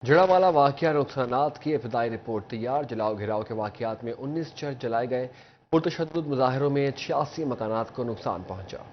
जड़ावाला वाकया नुकसानात की इब्तदाई रिपोर्ट तैयार। जलाओ घिराव के वाकयात में 19 चर्च जलाए गए। पुरतशद्दुद मुजाहिरों में 86 मकानात को नुकसान पहुंचा।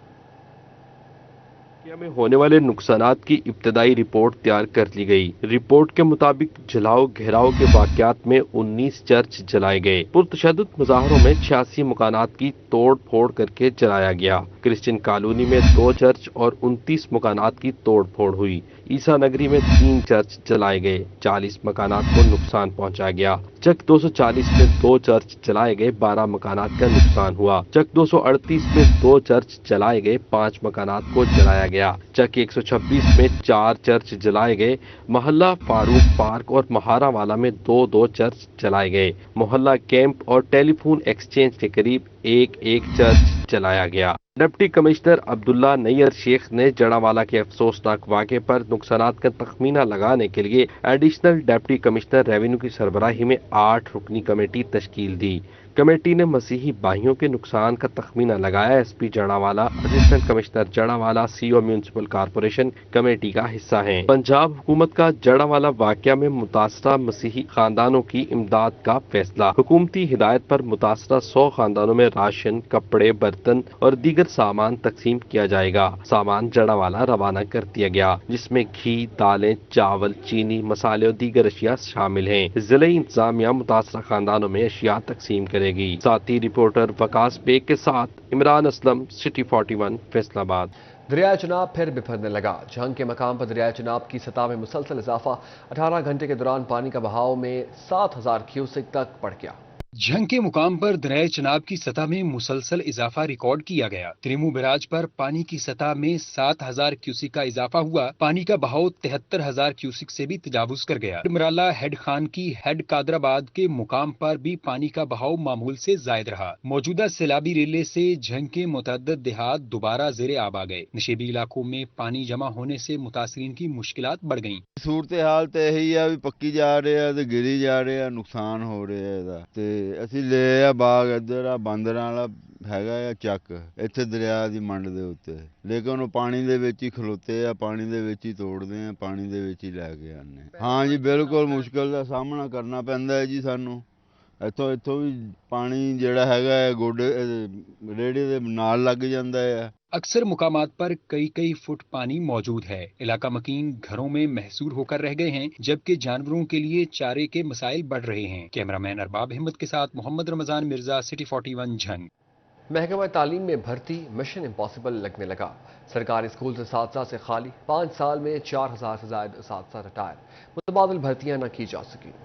में होने वाले नुकसानात की इब्तदाई रिपोर्ट तैयार कर ली गई। रिपोर्ट के मुताबिक जलाओ घेराव के वाकयात में 19 चर्च जलाए गए। पुरतशद्दुद मुजाहरों में 86 मकानात की तोड़ फोड़ करके जलाया गया। क्रिश्चियन कॉलोनी में 2 चर्च और 29 मकानात की तोड़ फोड़ हुई। ईसा नगरी में 3 चर्च जलाए गए। 40 मकानात को नुकसान पहुंचाया गया। चक 240 में 2 चर्च जलाए गए। 12 मकानात का नुकसान हुआ। चक 238 में 2 चर्च जलाए गए। 5 मकानात को जलाया गया। चक 126 में 4 चर्च जलाए गए। मोहल्ला फारूक पार्क और महारा वाला में 2 चर्च जलाए गए। मोहल्ला कैंप और टेलीफोन एक्सचेंज के करीब एक चर्च जलाया गया। डिप्टी कमिश्नर अब्दुल्ला नैयर शेख ने जड़ावाला के अफसोसनाक वाक़े पर नुकसानात का तखमीना लगाने के लिए एडिशनल डिप्टी कमिश्नर रेवेन्यू की सरबराही में 8 रुकनी कमेटी तश्कील दी। कमेटी ने मसीही भाइयों के नुकसान का तखमीना लगाया। SP Jaranwala, assistant commissioner Jaranwala, CO municipal corporation committee का हिस्सा हैं। पंजाब हुकूमत का जड़ावाला वाकया में मुतासरा मसीही खानदानों की इमदाद का फैसला। हुकूमती हिदायत पर मुतासरा 100 खानदानों में राशन, कपड़े, बर्तन और दीगर सामान तकसीम किया जाएगा। सामान जड़ावाला रवाना कर दिया गया, जिसमें घी, दालें, चावल, चीनी, मसाले और दीगर अशिया शामिल हैं। जिले इंतजामिया मुतासरा खानदानों में अशिया तकसीम करेगी। साथी रिपोर्टर वकास बेग के साथ इमरान असलम, सिटी 41, फैसलाबाद। दरियाए चनाब फिर बिफरने लगा। जंग के मकाम पर दरियाए चनाब की सतह में मुसलसल इजाफा। 18 घंटे के दौरान पानी का बहाव में 7,000 क्यूसेक तक बढ़ गया। जंग के मुकाम पर दरियाए चनाब की सतह में मुसलसल इजाफा रिकॉर्ड किया गया। त्रिमू बैराज पर पानी की सतह में 7,000 क्यूसिक का इजाफा हुआ। पानी का बहाव 73,000 क्यूसिक से भी तजावुज कर गया। मराला हेड खान की हेड कादराबाद के मुकाम पर भी पानी का बहाव मामूल से जायद रहा। मौजूदा सैलाबी रेले से जंग के मुतअद्दिद देहात दोबारा जेरे आब आ गए। नशेबी इलाकों में पानी जमा होने से मुतासरीन की मुश्किलात बढ़ गईं। सूरत हाल तो यही है भी पक्की जा रहे हैं तो गिरी जा रहे हैं, नुकसान हो रहा है ਇਹਦਾ ਤੇ ਅਸੀਂ ਲੈ ਆ ਬਾਗ ਇੱਧਰ ਆ ਬਾਂਦਰਾਂ ਵਾਲਾ ਹੈਗਾ ਆ ਚੱਕ ਇੱਥੇ ਦਰਿਆ ਦੀ ਮੰਡ ਦੇ ਉੱਤੇ, ਲੇਕਿਨ ਉਹ ਪਾਣੀ ਦੇ ਵਿੱਚ ਹੀ ਖਲੋਤੇ ਆ, ਪਾਣੀ ਦੇ ਵਿੱਚ ਹੀ ਤੋੜਦੇ ਆ, ਪਾਣੀ ਦੇ ਵਿੱਚ ਹੀ ਲੈ ਕੇ ਆਉਂਦੇ। ਹਾਂ ਜੀ ਬਿਲਕੁਲ ਮੁਸ਼ਕਲ ਦਾ ਸਾਹਮਣਾ ਕਰਨਾ ਪੈਂਦਾ ਹੈ ਜੀ ਸਾਨੂੰ। ਇੱਥੋਂ ਵੀ ਪਾਣੀ ਜਿਹੜਾ ਹੈਗਾ ਹੈ ਗੋਡੇ ਰੇੜੇ ਦੇ ਨਾਲ ਲੱਗ ਜਾਂਦਾ ਹੈ। अक्सर मुकामात पर कई फुट पानी मौजूद है। इलाका मकीन घरों में महसूर होकर रह गए हैं, जबकि जानवरों के लिए चारे के मसाइल बढ़ रहे हैं। कैमरामैन अरबाब अहमद के साथ मोहम्मद रमजान मिर्जा, सिटी 41, झंग। महकमा तालीम में भर्ती मिशन इम्पॉसिबल लगने लगा। सरकारी स्कूल से असातिज़ा से खाली। 5 साल में 4,000 से ज्यादा असातिज़ा रिटायर। मुतबादिल भर्तियां न की जा सकी।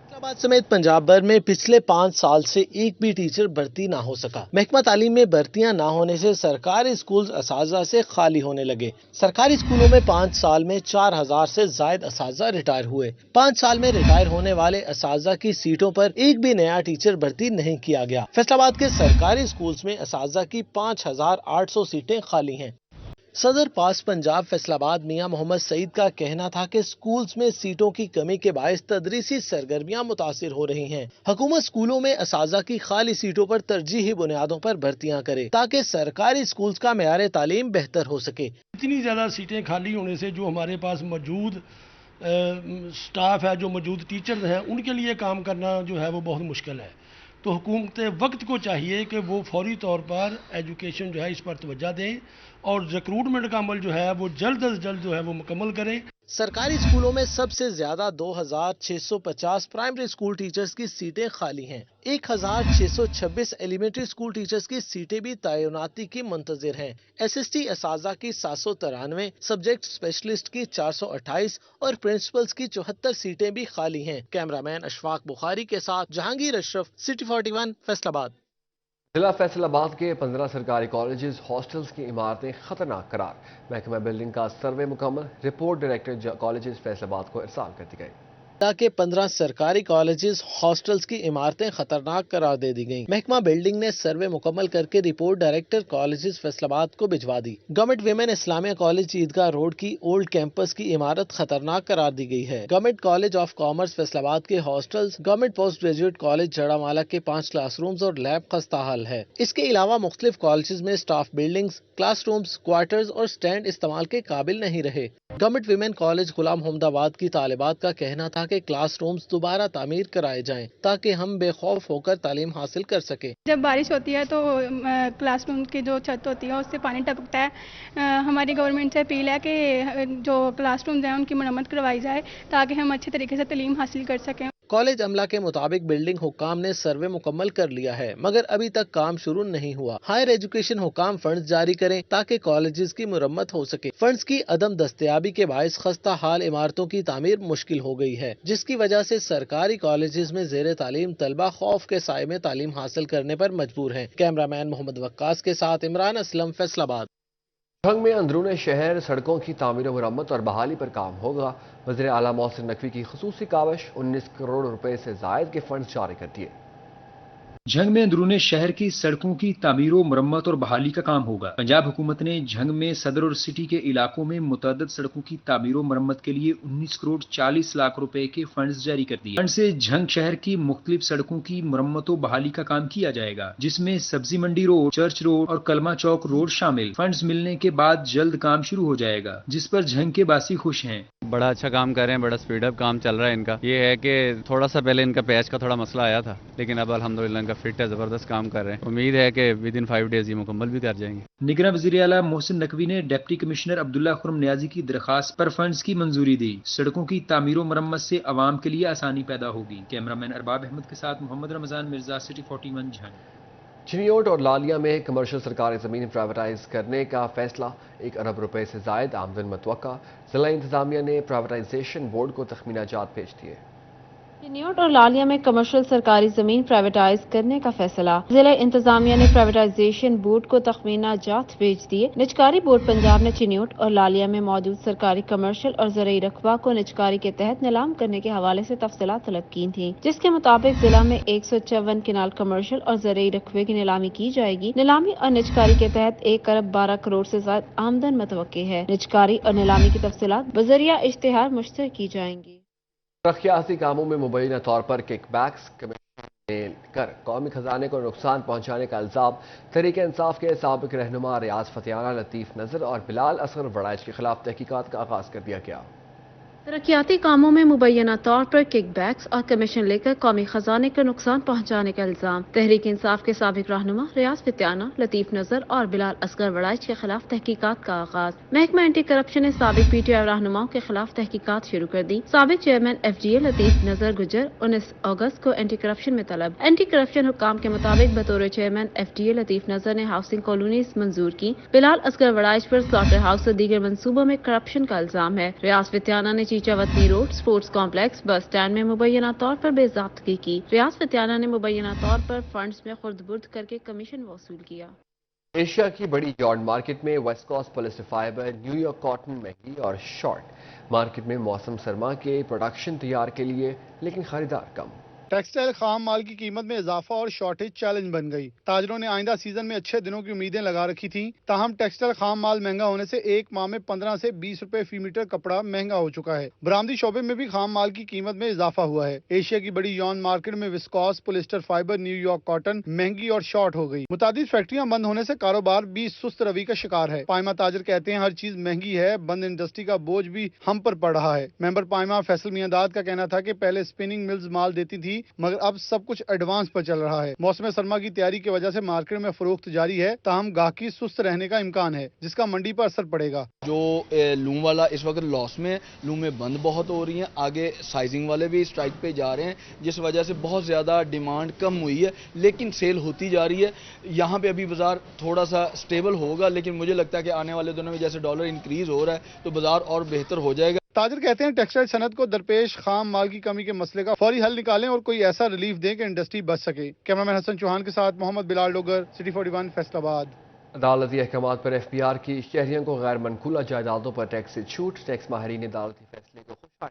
फैसलाबाद समेत पंजाब भर में पिछले 5 साल से एक भी टीचर भर्ती ना हो सका। महकमा तालीम में भर्तियां ना होने से सरकारी स्कूल असातिज़ा से खाली होने लगे। सरकारी स्कूलों में 5 साल में 4,000 से ज्यादा असातिज़ा रिटायर हुए। 5 साल में रिटायर होने वाले असातिज़ा की सीटों पर एक भी नया टीचर भर्ती नहीं किया गया। फैसलाबाद के सरकारी स्कूल्स में असातिज़ा की 5,800 सीटें खाली हैं। सदर पास पंजाब फैसलाबाद मियां मोहम्मद सईद का कहना था कि स्कूल्स में सीटों की कमी के बायस तदरीसी सरगर्मियां मुतासिर हो रही हैं। हुकूमत स्कूलों में असातिज़ा की खाली सीटों पर तरजीही बुनियादों पर भर्तियां करे ताकि सरकारी स्कूल्स का मेयार तालीम बेहतर हो सके। इतनी ज़्यादा सीटें खाली होने से जो हमारे पास मौजूद स्टाफ है, जो मौजूद टीचर्स हैं, उनके लिए काम करना जो है वो बहुत मुश्किल है। तो हुकूमत वक्त को चाहिए कि वो फौरी तौर पर एजुकेशन जो है इस पर तवज्जो दें और रिक्रूटमेंट का अमल जो है वो जल्द अज जल्द जो है वो मुकम्मल करें। सरकारी स्कूलों में सबसे ज्यादा 2,650 प्राइमरी स्कूल टीचर्स की सीटें खाली हैं। 1,626 एलिमेंट्री स्कूल टीचर्स की सीटें भी तैनाती की मुंतजिर हैं। एसएसटी असातिज़ा की 793, सब्जेक्ट स्पेशलिस्ट की 428 और प्रिंसिपल्स की 74 सीटें भी खाली हैं। कैमरामैन अशफाक बुखारी के साथ जहांगीर अशरफ, सिटी 41, फैसलाबाद। जिला फैसलाबाद के 15 सरकारी कॉलेजेस हॉस्टल्स की इमारतें खतरनाक करार। महकमा बिल्डिंग का सर्वे मुकम्मल। रिपोर्ट डायरेक्टर कॉलेजेस फैसलाबाद को इरसाल कर दी गई। जिला के 15 सरकारी कॉलेजेस हॉस्टल्स की इमारतें खतरनाक करार दे दी गईं। महकमा बिल्डिंग ने सर्वे मुकम्मल करके रिपोर्ट डायरेक्टर कॉलेजेस फैसलाबाद को भिजवा दी। Government women Islamia college Eidgah road की ओल्ड कैंपस की इमारत खतरनाक करार दी गई है। Government college of commerce Faisalabad के hostels, government post graduate college Jaranwala के 5 क्लासरूम्स और लैब खस्ताहाल है। इसके अलावा मुख्तलिफ कॉलेजेस में स्टाफ बिल्डिंग्स, क्लासरूम्स, क्वार्टर्स और स्टैंड इस्तेमाल के काबिल नहीं रहे। गवर्नमेंट विमेन कॉलेज गुलाम मोहम्मदाबाद की तालिबात का कहना था कि क्लास रूम्स दोबारा तामीर कराए जाएं ताकि हम बेखौफ होकर तालीम हासिल कर सकें। जब बारिश होती है तो क्लासरूम की जो छत होती है उससे पानी टपकता है। हमारी गवर्नमेंट से अपील है कि जो क्लासरूम्स हैं उनकी मरम्मत करवाई जाए ताकि हम अच्छे तरीके से तालीम हासिल कर सकें। कॉलेज अमला के मुताबिक बिल्डिंग हुक्काम ने सर्वे मुकम्मल कर लिया है मगर अभी तक काम शुरू नहीं हुआ। हायर एजुकेशन हुक्काम फंड्स जारी करें ताकि कॉलेजेस की मुरम्मत हो सके। फंड्स की अदम दस्तयाबी के बायस खस्ता हाल इमारतों की तामीर मुश्किल हो गई है, जिसकी वजह से सरकारी कॉलेजेस में जेर तालीम तलबा खौफ के साए में तालीम हासिल करने पर मजबूर हैं। कैमरामैन मोहम्मद वक्कास के साथ इमरान असलम, फैसलाबाद। झंग में अंदरूनी शहर सड़कों की तामीर मरम्मत और बहाली पर काम होगा। वज़ीर आला मोहसिन नकवी की खुसूसी काविश 19 करोड़ रुपए से जायद के फंड जारी कर दिए। झंग में अंदरूनी शहर की सड़कों की तामीर मरम्मत और बहाली का काम होगा। पंजाब हुकूमत ने झंग में सदर और सिटी के इलाकों में मुतअद्दिद सड़कों की तामीर मरम्मत के लिए 19 करोड़ 40 लाख रुपए के फंड्स जारी कर दिए। फंड से झंग शहर की मुख्तलिफ सड़कों की मरम्मत और बहाली का काम किया जाएगा, जिसमें सब्जी मंडी रोड, चर्च रोड और कलमा चौक रोड शामिल। फंड्स मिलने के बाद जल्द काम शुरू हो जाएगा, जिस पर झंग के बासी खुश हैं। बड़ा अच्छा काम कर रहे हैं, बड़ा स्पीड अप काम चल रहा है इनका। ये है कि थोड़ा सा पहले इनका पैच का थोड़ा मसला आया था, लेकिन अब अल्हम्दुलिल्लाह इनका फिट है, जबरदस्त काम कर रहे हैं। उम्मीद है कि विद इन 5 डेज ये मुकम्मल भी कर जाएंगे। निगरान वज़ीर आला मोहसिन नकवी ने डिप्टी कमिश्नर अब्दुल्ला खुरम नियाजी की दरखास्त पर फंड्स की मंजूरी दी। सड़कों की तामीर मरम्मत से आवाम के लिए आसानी पैदा होगी। कैमरामैन अरबाब अहमद के साथ मोहम्मद रमजान मिर्जा, सिटी 41 झंग। चिनियोट और लालिया में कमर्शियल सरकारी ज़मीन प्राइवेटाइज करने का फैसला। 1 अरब रुपए से जायद आमदन मुतवक्का। जिला इंतजामिया ने प्राइवेटाइजेशन बोर्ड को तखमीना जात भेज दिए। चिनियोट और लालिया में कमर्शियल सरकारी जमीन प्राइवेटाइज करने का फैसला। जिला इंतजामिया ने प्राइवेटाइजेशन बोर्ड को तखमीना जात भेज दिए। निजकारी बोर्ड पंजाब ने चिनियोट और लालिया में मौजूद सरकारी कमर्शियल और ज़रूरी रकबा को निजकारी के तहत नीलाम करने के हवाले से तफसीलात तलब की थी, जिसके मुताबिक जिला में 154 किनाल कमर्शियल और ज़रूरी रकबे की नीलामी की जाएगी। नीलामी और निजकारी के तहत 1 अरब 12 करोड़ से ज्यादा आमदन मुतवक्की है। निजकारी और नीलामी की तफसीलात बजरिया इश्तिहार मुश्तर की जाएंगी। तरक्याती कामों में मुबैना तौर पर किकबैक्स कमीशन कर कौमी खजाने को नुकसान पहुंचाने का इल्जाम तहरीक इंसाफ के साबिक रहनुमा रियाज फतेहाना, लतीफ नजर और बिलाल असगर वड़ाइच के खिलाफ तहकीकात का आगाज कर दिया गया। तरक्याती कामों में मुबैना तौर पर किकबैक्स और कमीशन लेकर कौमी खजाने को नुकसान पहुंचाने का इल्जाम तहरीक इंसाफ के साबिक रहनुमा रियाज फतेहाना, लतीफ नजर और बिलाल असगर वड़ाइच के खिलाफ तहकीकात का आगाज। महकमा एंटी करप्शन ने साबिक PTI रहनुमाओं के खिलाफ तहकीकात शुरू कर दी। साबिक चेयरमैन FGA लतीफ नजर गुजर 19 अगस्त को एंटी करप्शन में तलब। एंटी करप्शन हुक्काम के मुताबिक बतौर चेयरमैन FGA लतीफ नजर ने हाउसिंग कॉलोनीज मंजूर की। बिलाल असगर वड़ाइच पर स्लॉटर हाउस और दीगर मंसूबों में करप्शन का इल्जाम है। रियाज फतेहाना ने Chichawatni road, sports complex, bus stand में मुबैना तौर पर बेज़ाब्तगी की। रियाज फतेहाना ने मुबैना तौर पर फंड्स में खुर्द-बुर्द करके कमीशन वसूल किया। एशिया की बड़ी यॉर्ड मार्केट में west coast polyester fibre, New York cotton महंगी और शॉर्ट। मार्केट में मौसम सरमा के प्रोडक्शन तैयार के लिए, लेकिन खरीदार कम। टेक्सटाइल खाम माल की कीमत में इजाफा और शॉर्टेज चैलेंज बन गई। ताजरों ने आइंदा सीजन में अच्छे दिनों की उम्मीदें लगा रखी थी। ताहम टेक्सटाइल खाम माल महंगा होने से एक माह में 15 से 20 रुपए फी मीटर कपड़ा महंगा हो चुका है। बरामदी शोबे में भी खाम माल की कीमत में इजाफा हुआ है। एशिया की बड़ी यॉर्ड मार्केट में viscous, polyester fibre, New York cotton महंगी और शॉर्ट हो गई। मुतादिद फैक्ट्रियां बंद होने से कारोबार भी सुस्त रवि का शिकार है। पाइमा ताजर कहते हैं हर चीज महंगी है, बंद इंडस्ट्री का बोझ भी हम पर पड़ रहा है। मेंबर पाइमा फैसल मियांदाद का कहना था कि पहले स्पिनिंग मिल्स माल देती थी, मगर अब सब कुछ एडवांस पर चल रहा है। मौसम सरमा की तैयारी की वजह से मार्केट में फरोख्त जारी है, ताहम गाहकी सुस्त रहने का इम्कान है, जिसका मंडी पर असर पड़ेगा। जो लूम वाला इस वक्त लॉस में, लूम में बंद बहुत हो रही हैं। आगे साइजिंग वाले भी स्ट्राइक पे जा रहे हैं, जिस वजह से बहुत ज़्यादा डिमांड कम हुई है, लेकिन सेल होती जा रही है। यहाँ पे अभी बाजार थोड़ा सा स्टेबल होगा, लेकिन मुझे लगता है कि आने वाले दिनों में जैसे डॉलर इंक्रीज हो रहा है तो बाजार और बेहतर हो जाएगा। ताजर कहते हैं टेक्सटाइल सनत को दरपेश खाम माल की कमी के मसले का फौरी हल निकालें और कोई ऐसा रिलीफ दें कि इंडस्ट्री बच सके। कैमरामैन हसन चौहान के साथ मोहम्मद बिलाल डोगर, सिटी 41 फैसलाबाद। अदालती अहकामात पर FPR की शहरियों को गैर मनकूला जायदादों पर टैक्स से छूट। टैक्स माहिरीन ने अदालती फैसले को खुश।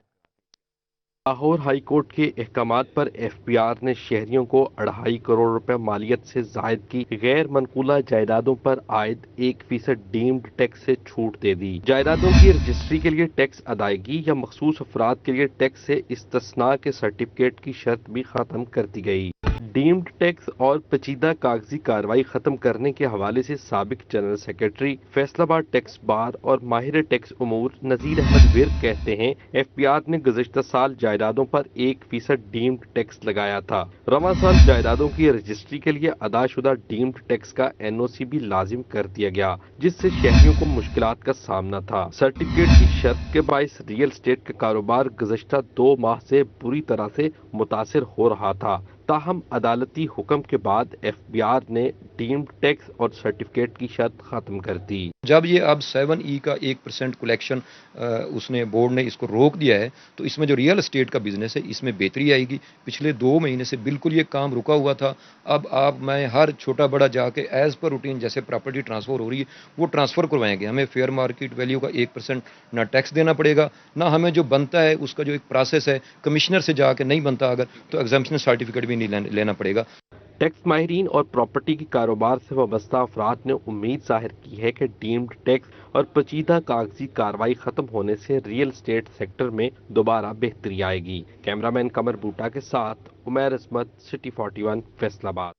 लाहौर हाई कोर्ट के अहकामात पर FPR ने शहरियों को 2.5 करोड़ रुपए मालियत से जायद की गैर मनकूला जायदादों पर आयद 1% डीम्ड टैक्स से छूट दे दी। जायदादों की रजिस्ट्री के लिए टैक्स अदायगी या मखसूस अफराद के लिए टैक्स से इस्तस्ना के सर्टिफिकेट की शर्त भी खत्म कर दी गई। डीम्ड टैक्स और पेचीदा कागजी कार्रवाई खत्म करने के हवाले से साबिक general secretary Faisalabad tax bar और माहिर टैक्स उमूर नजीर अहमद विर्क कहते हैं एफबीआर ने गुज़श्ता साल जायदादों पर 1% डीम्ड टैक्स लगाया था। रवां साल जायदादों की रजिस्ट्री के लिए अदाशुदा डीम्ड टैक्स का एनओसी भी लाजिम कर दिया गया, जिससे शहरियों को मुश्किलात का सामना था। सर्टिफिकेट की शर्त के बाइस रियल एस्टेट का कारोबार गुज़श्ता 2 माह से बुरी तरह से मुतासिर हो रहा था। ताहम अदालती हुक्म के बाद एफबीआर ने डीम्ड टैक्स और सर्टिफिकेट की शर्त खत्म कर दी। जब ये अब 7E का 1% कलेक्शन उसने बोर्ड ने इसको रोक दिया है, तो इसमें जो रियल एस्टेट का बिजनेस है इसमें बेहतरी आएगी। पिछले 2 महीने से बिल्कुल ये काम रुका हुआ था। अब मैं हर छोटा बड़ा जाके एज पर रूटीन जैसे प्रॉपर्टी ट्रांसफर हो रही है वो ट्रांसफर करवाएंगे। हमें फेयर मार्केट वैल्यू का 1% ना टैक्स देना पड़ेगा, ना हमें जो बनता है उसका जो एक प्रोसेस है कमिश्नर से जाके नहीं बनता अगर तो एग्जाम्पशन सर्टिफिकेट भी नहीं लेना पड़ेगा। टैक्स माहिरीन और प्रॉपर्टी के कारोबार से वाबस्ता अफराद ने उम्मीद जाहिर की है कि डीम्ड टैक्स और पेचीदा कागजी कार्रवाई खत्म होने से रियल एस्टेट सेक्टर में दोबारा बेहतरी आएगी। कैमरामैन कमर बूटा के साथ उमैर अजमत, सिटी 41, फैसलाबाद।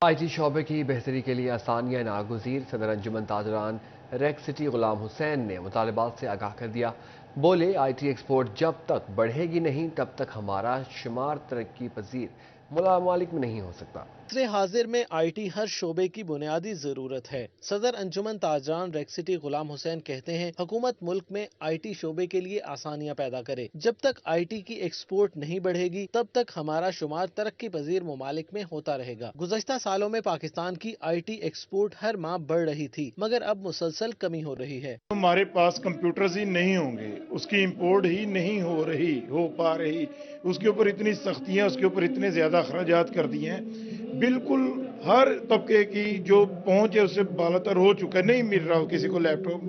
IT शोबे की बेहतरी के लिए आसानियां नागुज़ीर। सदर अंजुमन ताजरान रेक सिटी गुलाम हुसैन ने मुतालिबात से आगाह कर दिया। बोले IT एक्सपोर्ट जब तक बढ़ेगी नहीं तब तक हमारा शुमार तरक्की पजीर मुमालिक में नहीं हो सकता। हाजिर में IT हर शोबे की बुनियादी जरूरत है। सदर अंजुमन ताजरान रेक सिटी गुलाम हुसैन कहते हैं हुकूमत मुल्क में IT शोबे के लिए आसानियां पैदा करे। जब तक IT की एक्सपोर्ट नहीं बढ़ेगी तब तक हमारा शुमार तरक्की पजीर मुमालिक में होता रहेगा। गुज़श्ता सालों में पाकिस्तान की IT एक्सपोर्ट हर माह बढ़ रही थी, मगर अब मुसलसल कमी हो रही है। हमारे पास कंप्यूटर्स ही नहीं होंगे, उसकी इंपोर्ट ही नहीं हो पा रही, उसके ऊपर इतनी सख्तियां, उसके ऊपर इतने ज्यादा अखराजात कर दिए हैं, बिल्कुल हर तबके की जो पहुंच है उससे बालातर हो चुका है। नहीं मिल रहा हो किसी को लैपटॉप,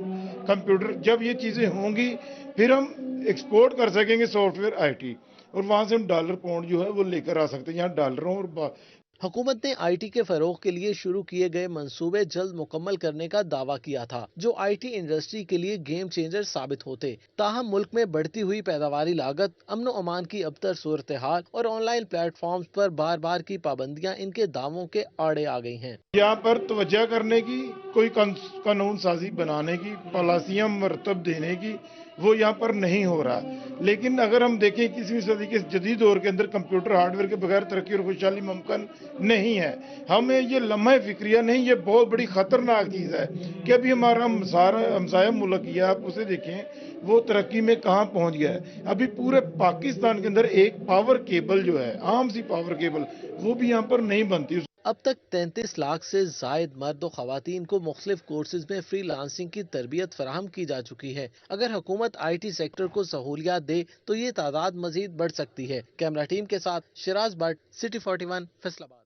कंप्यूटर। जब ये चीजें होंगी फिर हम एक्सपोर्ट कर सकेंगे सॉफ्टवेयर IT, और वहां से हम डॉलर पाउंड जो है वो लेकर आ सकते हैं। यहाँ डॉलरों और हुकूमत ने IT के फरोग के लिए शुरू किए गए मंसूबे जल्द मुकम्मल करने का दावा किया था, जो IT इंडस्ट्री के लिए गेम चेंजर साबित होते। ताहम मुल्क में बढ़ती हुई पैदावारी लागत, अमन अमान की अबतर सूरत हाल और ऑनलाइन प्लेटफॉर्म्स पर बार बार की पाबंदियां इनके दावों के आड़े आ गई हैं। यहाँ पर तवज्जो करने की, कोई कानून साजी बनाने की, पॉलिसियां मरतब देने की, वो यहाँ पर नहीं हो रहा। लेकिन अगर हम देखें 21वीं सदी के जदीद दौर के अंदर कंप्यूटर हार्डवेयर के बगैर तरक्की और खुशहाली मुमकिन नहीं है। हमें ये लम्हा फिक्रिया नहीं, ये बहुत बड़ी खतरनाक चीज़ है कि अभी हमारा हमसाया मुल्क है, आप उसे देखें वो तरक्की में कहाँ पहुँच गया है। अभी पूरे पाकिस्तान के अंदर एक पावर केबल जो है, आम सी पावर केबल, वो भी यहाँ पर नहीं बनती। अब तक 33 लाख से जायद मर्द और खवातीन को मुख्तलिफ कोर्सेज में फ्री लांसिंग की तरबियत फराहम की जा चुकी है। अगर हुकूमत IT सेक्टर को सहूलियात दे तो ये तादाद मजीद बढ़ सकती है। कैमरा टीम के साथ शिराज भट्ट, सिटी 41, फैसलाबाद।